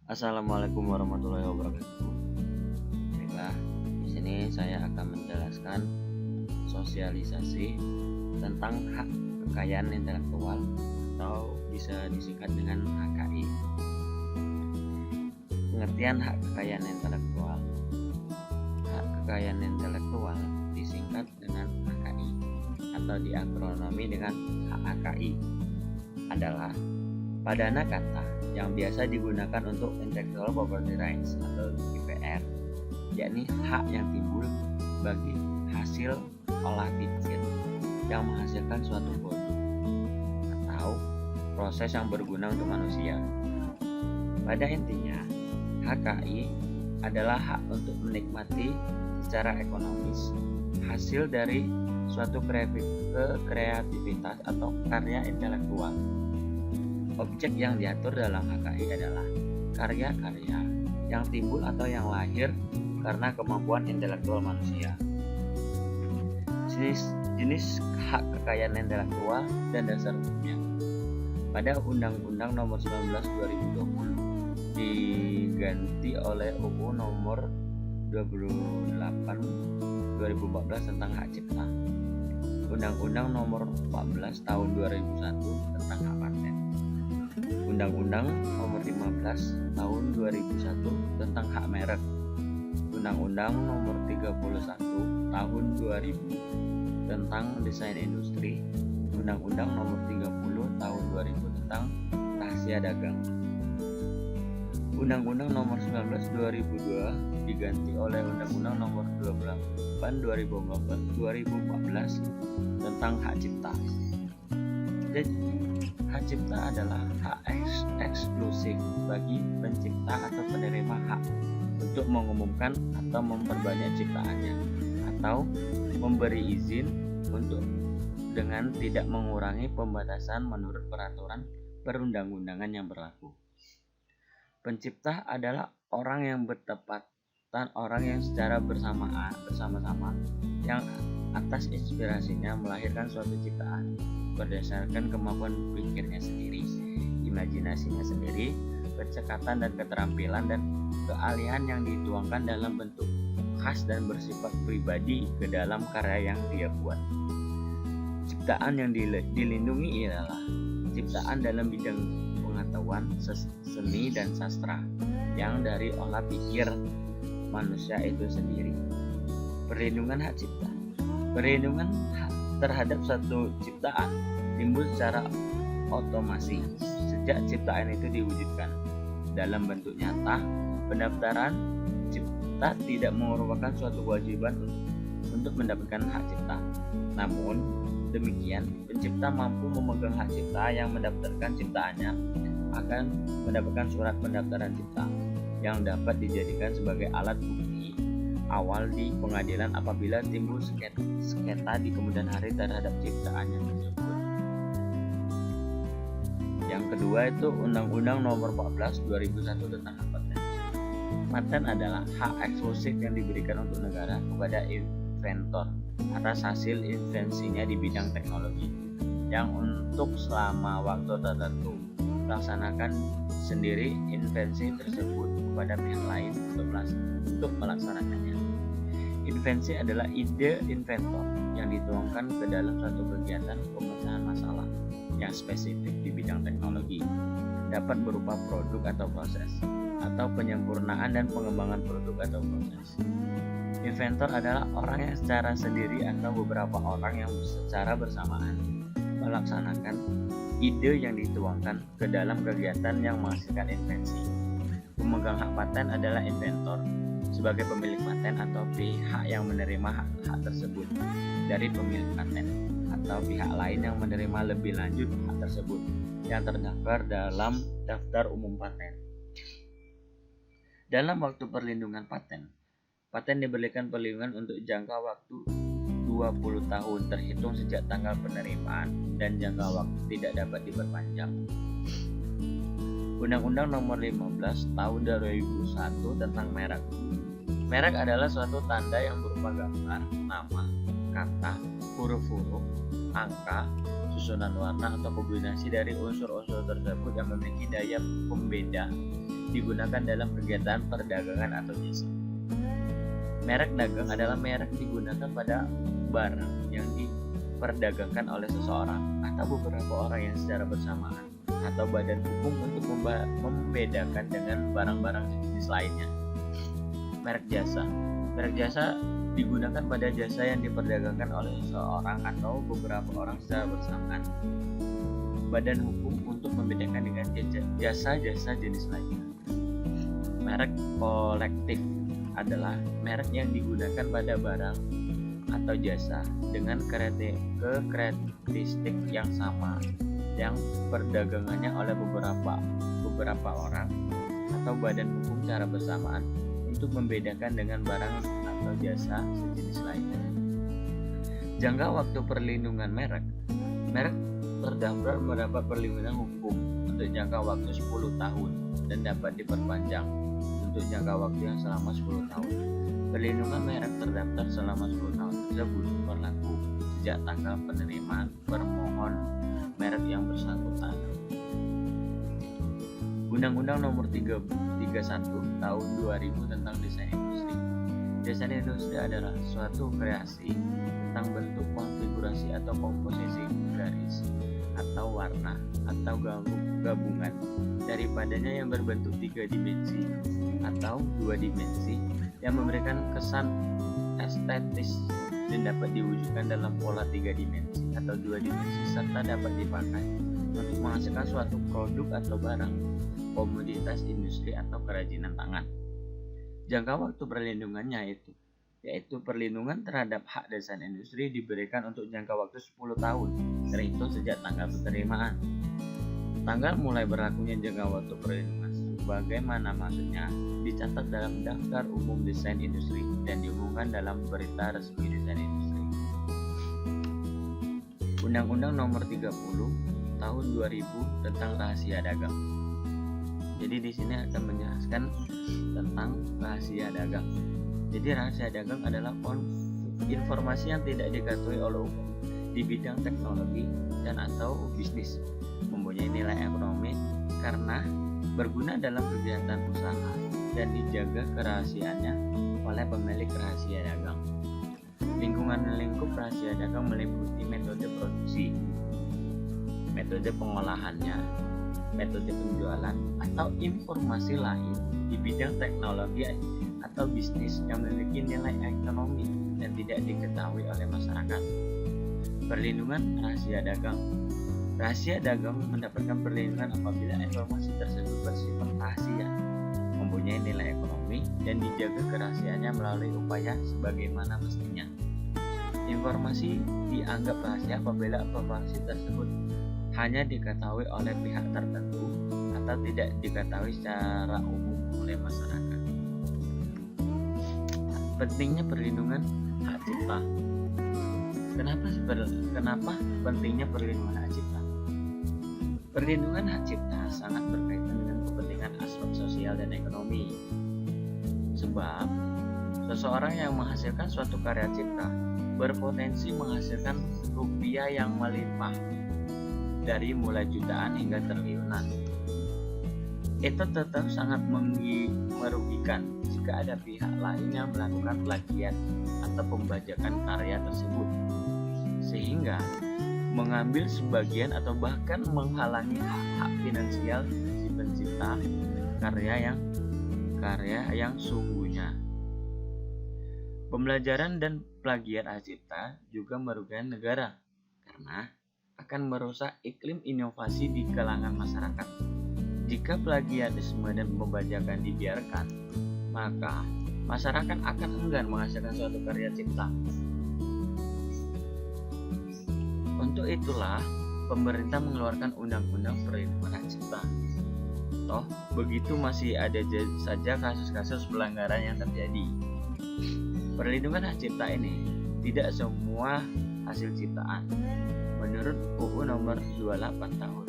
Assalamualaikum warahmatullahi wabarakatuh. Baiklah, di sini saya akan menjelaskan sosialisasi tentang hak kekayaan intelektual atau bisa disingkat dengan HKI. Pengertian hak kekayaan intelektual. Hak kekayaan intelektual disingkat dengan HKI atau diakronomi dengan HAKI adalah padana kata yang biasa digunakan untuk intellectual property rights atau IPR, yakni hak yang timbul bagi hasil olah pikir yang menghasilkan suatu produk atau proses yang berguna untuk manusia. Pada intinya, HKI adalah hak untuk menikmati secara ekonomis hasil dari suatu kreativitas atau karya intelektual. Objek yang diatur dalam HKI adalah karya-karya yang timbul atau yang lahir karena kemampuan intelektual manusia. Jenis hak kekayaan intelektual dan dasar hukumnya. Pada Undang-Undang Nomor 19 2020 diganti oleh UU Nomor 28 2014 tentang hak cipta. Undang-Undang Nomor 14 Tahun 2001 tentang hak paten. Undang-Undang Nomor 15 Tahun 2001 tentang hak merek. Undang-Undang Nomor 31 Tahun 2000 tentang desain industri. Undang-Undang Nomor 30 Tahun 2000 tentang rahasia dagang. Undang-Undang Nomor 19 2002 diganti oleh Undang-Undang Nomor 28 2014 tentang hak cipta. Jadi, hak cipta adalah hak eksklusif bagi pencipta atau penerima hak untuk mengumumkan atau memperbanyak ciptaannya atau memberi izin untuk dengan tidak mengurangi pembatasan menurut peraturan perundang-undangan yang berlaku. Pencipta adalah orang yang bertepatan, orang yang secara bersama-sama yang atas inspirasinya melahirkan suatu ciptaan berdasarkan kemampuan pikirnya sendiri, imajinasinya sendiri, percakapan dan keterampilan dan keahlian yang dituangkan dalam bentuk khas dan bersifat pribadi ke dalam karya yang dia buat. Ciptaan yang dilindungi ialah ciptaan dalam bidang pengetahuan, seni dan sastra yang dari olah pikir manusia itu sendiri. Perlindungan hak cipta. Perlindungan hak terhadap suatu ciptaan timbul secara otomasi sejak ciptaan itu diwujudkan dalam bentuk nyata. Pendaftaran cipta tidak merupakan suatu kewajiban untuk mendapatkan hak cipta. Namun demikian, pencipta mampu memegang hak cipta yang mendaftarkan ciptaannya akan mendapatkan surat pendaftaran cipta yang dapat dijadikan sebagai alat bukti awal di pengadilan apabila timbul sengketa di kemudian hari terhadap ciptaannya tersebut. Yang kedua itu Undang-Undang Nomor 14 2001 tentang hak paten. Paten adalah hak eksklusif yang diberikan untuk negara kepada inventor atas hasil invensinya di bidang teknologi yang untuk selama waktu tertentu melaksanakan sendiri invensi tersebut kepada pihak lain untuk melaksanakannya. Invensi adalah ide inventor yang dituangkan ke dalam suatu kegiatan pemecahan masalah yang spesifik di bidang teknologi, dapat berupa produk atau proses, atau penyempurnaan dan pengembangan produk atau proses. Inventor adalah orang yang secara sendiri atau beberapa orang yang secara bersamaan melaksanakan ide yang dituangkan ke dalam kegiatan yang menghasilkan invensi. Pemegang hak paten adalah inventor sebagai pemilik paten atau pihak yang menerima hak tersebut dari pemilik paten atau pihak lain yang menerima lebih lanjut hak tersebut yang terdaftar dalam daftar umum paten. Dalam waktu perlindungan paten diberikan perlindungan untuk jangka waktu 20 tahun terhitung sejak tanggal penerimaan dan jangka waktu tidak dapat diperpanjang. Undang-Undang Nomor 15 Tahun 2001 tentang merek. Merek adalah suatu tanda yang berupa gambar, nama, kata, huruf-huruf, angka, susunan warna atau kombinasi dari unsur-unsur tersebut yang memiliki daya pembeda digunakan dalam kegiatan perdagangan atau jasa. Merek dagang adalah merek digunakan pada barang yang diperdagangkan oleh seseorang atau beberapa orang yang secara bersamaan atau badan hukum untuk membedakan dengan barang-barang jenis lainnya. Merek jasa digunakan pada jasa yang diperdagangkan oleh seseorang atau beberapa orang secara bersamaan. Badan hukum untuk membedakan dengan jasa-jasa jenis lainnya. Merek kolektif adalah merek yang digunakan pada barang atau jasa dengan karakteristik yang sama, yang perdagangannya oleh beberapa orang atau badan hukum secara bersamaan untuk membedakan dengan barang atau jasa sejenis lainnya. Jangka waktu perlindungan merek terdaftar mendapat perlindungan hukum untuk jangka waktu 10 tahun dan dapat diperpanjang untuk jangka waktu yang selama 10 tahun. Perlindungan merek terdaftar selama 10 tahun tersebut berlaku sejak tanggal penerimaan permohon merek yang bersangkutan. Undang-Undang Nomor 31 Tahun 2000 tentang Desain Industri. Desain industri adalah suatu kreasi tentang bentuk, konfigurasi atau komposisi garis atau warna atau gabungan daripadanya yang berbentuk 3 dimensi atau 2 dimensi yang memberikan kesan estetis dan dapat diwujudkan dalam pola 3 dimensi atau 2 dimensi serta dapat dipakai untuk menghasilkan suatu produk atau barang, komoditas industri atau kerajinan tangan. Jangka waktu perlindungannya yaitu perlindungan terhadap hak desain industri diberikan untuk jangka waktu 10 tahun terhitung sejak tanggal penerimaan. Tanggal mulai berlakunya jangka waktu perlindungan bagaimana maksudnya dicatat dalam daftar umum desain industri dan diumumkan dalam berita resmi desain industri. Undang-Undang Nomor 30 Tahun 2000 tentang rahasia dagang. Jadi di sini akan menjelaskan tentang rahasia dagang. Jadi rahasia dagang adalah informasi yang tidak diketahui oleh umum di bidang teknologi dan atau bisnis, mempunyai nilai ekonomi karena berguna dalam kegiatan usaha dan dijaga kerahasiaannya oleh pemilik rahasia dagang. Lingkup rahasia dagang meliputi metode produksi, metode pengolahannya, metode penjualan, atau informasi lain di bidang teknologi atau bisnis yang memiliki nilai ekonomi dan tidak diketahui oleh masyarakat. Perlindungan rahasia dagang. Rahasia dagang mendapatkan perlindungan apabila informasi tersebut bersifat rahasia, mempunyai nilai ekonomi, dan dijaga kerahasiaannya melalui upaya sebagaimana mestinya. Informasi dianggap rahasia apabila informasi tersebut hanya diketahui oleh pihak tertentu atau tidak diketahui secara umum oleh masyarakat. Pentingnya perlindungan hak cipta. Kenapa pentingnya perlindungan hak cipta? Perlindungan hak cipta sangat berkaitan dengan kepentingan aspek sosial dan ekonomi. Sebab seseorang yang menghasilkan suatu karya cipta berpotensi menghasilkan rupiah yang melimpah dari mulai jutaan hingga triliunan. Itu tetap sangat merugikan jika ada pihak lain yang melakukan plagiat atau pembajakan karya tersebut, sehingga mengambil sebagian atau bahkan menghalangi hak finansial si pencipta karya yang sungguhnya. Pembelajaran dan plagiat hak cipta juga merugikan negara karena akan merusak iklim inovasi di kalangan masyarakat. Jika plagiatisme dan pembajakan dibiarkan, maka masyarakat akan enggan menghasilkan suatu karya cipta. Untuk itulah pemerintah mengeluarkan undang-undang perlindungan hak cipta. Toh begitu masih ada saja kasus-kasus pelanggaran yang terjadi. Perlindungan hak cipta ini tidak semua hasil ciptaan. Menurut UU Nomor 28 Tahun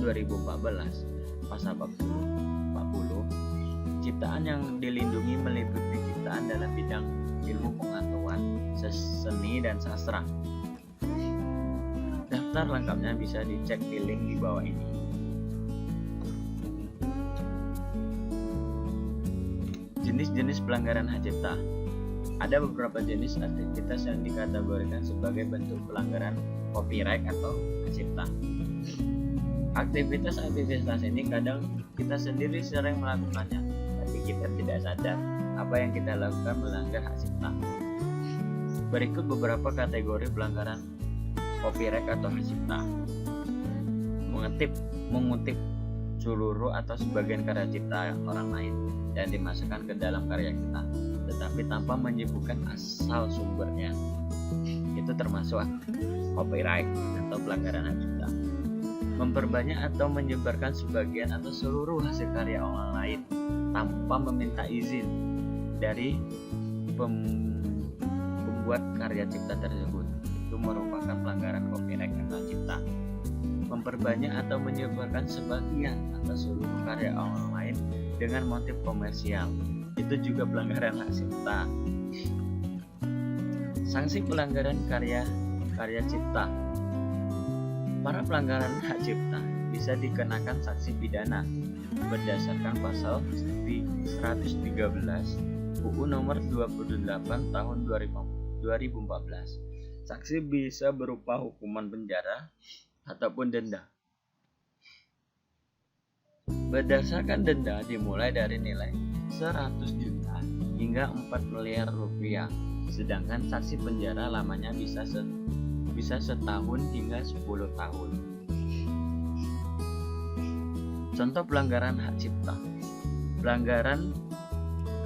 2014 Pasal 40, ciptaan yang dilindungi meliputi ciptaan dalam bidang ilmu pengetahuan, seni dan sastra. Daftar lengkapnya bisa dicek di link di bawah ini. Jenis pelanggaran hak cipta. Ada beberapa jenis aktivitas yang dikategorikan sebagai bentuk pelanggaran copyright atau hak cipta. Aktivitas ini kadang kita sendiri sering melakukannya, tapi kita tidak sadar apa yang kita lakukan melanggar hak cipta. Berikut beberapa kategori pelanggaran copyright atau hak cipta. Mengutip seluruh atau sebagian karya cipta orang lain dan dimasukkan ke dalam karya kita, tetapi tanpa menyebutkan asal sumbernya. Itu termasuk copyright atau pelanggaran hak cipta. Memperbanyak atau menyebarkan sebagian atau seluruh hasil karya orang lain tanpa meminta izin dari pembuat karya cipta tersebut, itu merupakan pelanggaran copyright atau cipta. Memperbanyak atau menyebarkan sebagian atau seluruh karya orang lain dengan motif komersial, itu juga pelanggaran hak cipta. Sanksi pelanggaran karya cipta. Para pelanggaran hak cipta bisa dikenakan sanksi pidana berdasarkan pasal 113 UU nomor 28 tahun 2014. Sanksi bisa berupa hukuman penjara ataupun denda. Berdasarkan denda dimulai dari nilai 100 juta hingga 4 miliar rupiah, sedangkan sanksi penjara lamanya bisa setahun hingga 10 tahun. Contoh pelanggaran hak cipta. Pelanggaran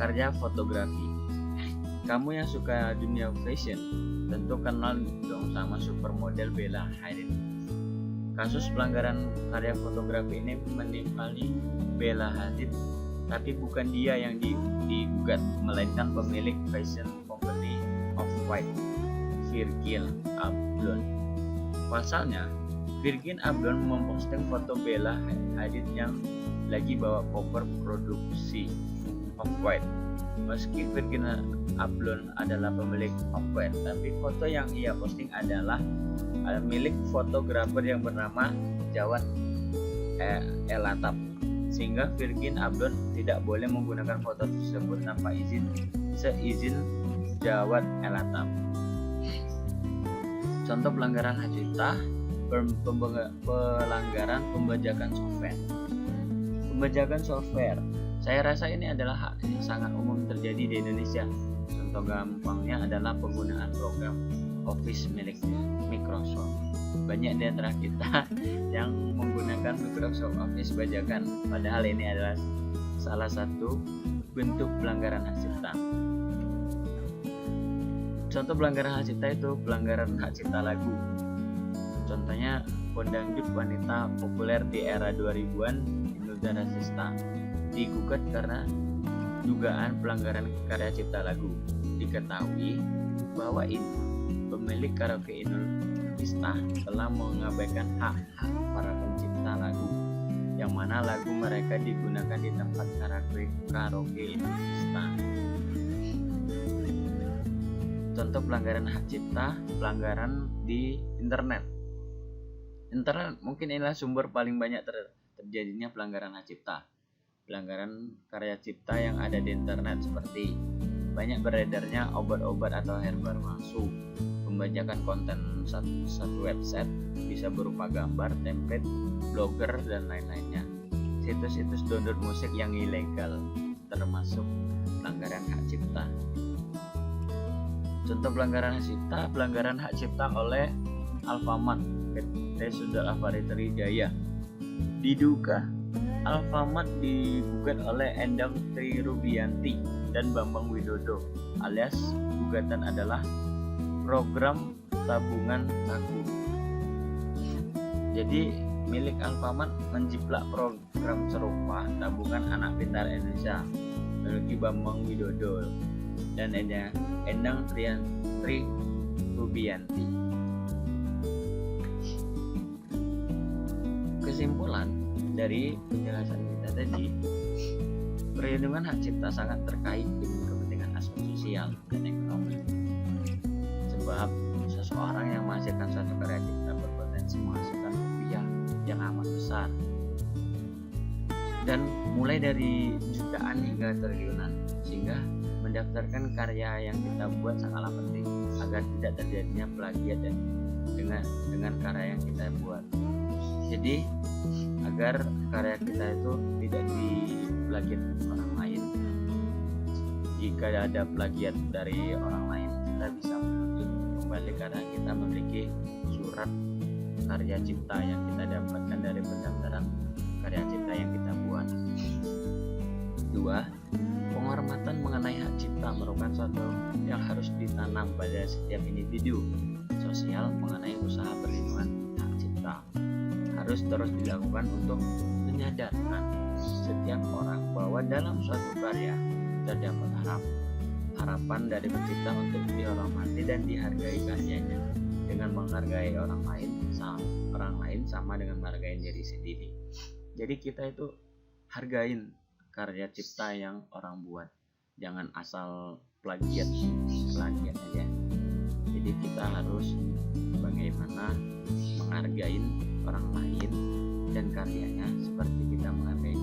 karya fotografi. Kamu yang suka dunia fashion tentu kenal dong sama supermodel Bella Hadid. Kasus pelanggaran karya fotografi ini menimpali Bella Hadid, tapi bukan dia yang digugat, melainkan pemilik fashion company Off-White, Virgil Abloh. Pasalnya, Virgil Abloh memposting foto Bella Hadid yang lagi bawa koper produksi Off-White. Meski Virgil Abloh adalah pemilik Off-White, tapi foto yang ia posting adalah milik fotografer yang bernama Jawad Elatab, sehingga Virgil Abloh tidak boleh menggunakan foto tersebut tanpa seizin Jawad Elatab. Contoh pelanggaran hak cipta. Pelanggaran pembajakan software. Pembajakan software, saya rasa ini adalah hak yang sangat umum terjadi di Indonesia. Contoh gampangnya adalah penggunaan program Office milik Microsoft. Banyak di antara kita yang menggunakan Microsoft Office bajakan, padahal ini adalah salah satu bentuk pelanggaran hak cipta. Contoh pelanggaran hak cipta itu pelanggaran hak cipta lagu. Contohnya pendangdut wanita populer di era 2000-an, Inul Daratista, digugat karena dugaan pelanggaran karya cipta lagu. Diketahui bahwa pemilik karaoke Inul Daratista telah mengabaikan hak-hak para pencipta lagu, yang mana lagu mereka digunakan di tempat karaoke Inul Daratista. Contoh pelanggaran hak cipta, pelanggaran di internet. Internet mungkin inilah sumber paling banyak terjadinya pelanggaran hak cipta. Pelanggaran karya cipta yang ada di internet seperti banyak beredarnya obat-obat atau herbal palsu, pembajakan konten satu website bisa berupa gambar, template, blogger, dan lain-lainnya. Situs-situs download musik yang ilegal termasuk pelanggaran hak cipta. Contoh pelanggaran hak cipta oleh Alfamart PT Sunda Avari Trijaya. Diduga Alfamart digugat oleh Endang Tri Rubianti dan Bambang Widodo, alias gugatan adalah program tabungan laku. Jadi milik Alfamart menjiplak program serupa tabungan anak pintar Indonesia memiliki Bambang Widodo dan Endang Tri Rubianti. Kesimpulan dari penjelasan kita tadi, perlindungan hak cipta sangat terkait dengan kepentingan aspek sosial dan ekonomi. Sebab seseorang yang menghasilkan suatu karya cipta berpotensi menghasilkan rupiah yang amat besar, dan mulai dari jutaan hingga triliunan. sehingga mendaftarkan karya yang kita buat sangatlah penting agar tidak terjadinya plagiat dan dengan karya yang kita buat. Jadi agar karya kita itu tidak diplagiat orang lain, jika ada plagiat dari orang lain kita bisa menuntut kembali karena kita memiliki surat karya cipta yang kita dapatkan dari pendaftaran karya cipta yang kita buat. 2. Penghormatan mengenai hak cipta merupakan suatu yang harus ditanam pada setiap individu sosial mengenai usaha perlindungan hak cipta. Harus terus dilakukan untuk menyadarkan setiap orang bahwa dalam suatu karya terdapat harapan dari pencipta untuk dihormati dan dihargai karyanya. Dengan menghargai orang lain sama dengan menghargai diri sendiri. Jadi kita itu hargain karya cipta yang orang buat, jangan asal plagiat aja. Jadi kita harus bagaimana menghargai orang lain dan karyanya seperti kita menghargai